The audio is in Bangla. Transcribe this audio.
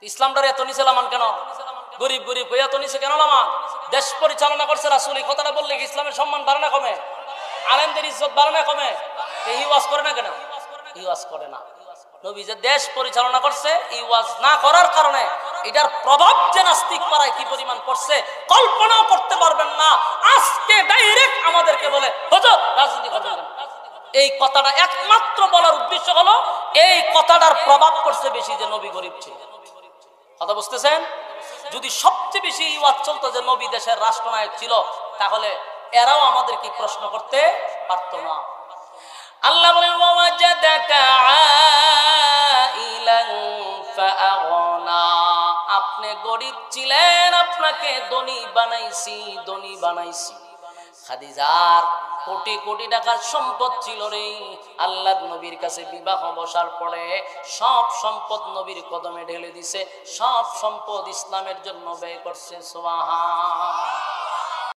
ইসলামটার এত নিচে লামান কেন? গরিব গরিব হয়ে এত নিচে কেন লামান? দেশ পরিচালনা করছে রাসূল, এই কথাটা বললে কি ইসলামের সম্মান বাড়ে না কমে? আলেমদের ইজ্জত বাড়ে না কমে? এই ওয়াজ করে না কেন? এই ওয়াজ করে না। নবী যে দেশ পরিচালনা করছে, এই ওয়াজ না করার কারণে এটার প্রভাব যে নাস্তিক পাড়ায় কি পরিমাণ পড়ছে কল্পনাও করতে পারবেন না। আজকে ডাইরেক্ট আমাদেরকে বলে হুজুর রাজনীতি করবেন কেন? এই কথাটা একমাত্র বলার উদ্দেশ্য হলো এই কথাটার প্রভাব পড়ছে বেশি যে নবী গরিব ছিল। কথা বুঝতেছেন? যদি সবচেয়ে বেশি ওয়াজ চলতো যে নবী দেশের রাষ্ট্রনায়ক ছিল, তাহলে এরাও আমাদের কি প্রশ্ন করতে পারতো না। আল্লাহ বলেন ওয়াজাদাকা আইলান ফাআগনা, আপনি গরিব ছিলেন, আপনাকে ধনী বানাইছি, ধনী বানাইছি। খাদিজার কোটি কোটি টাকার সম্পদ ছিল রে। আল্লাহর নবীর কাছে বিবাহ বসার পরে সব সম্পদ নবীর কদমে ঢেলে দিছে, সব সম্পদ ইসলামের জন্য ব্যয় করছে। সুবহান।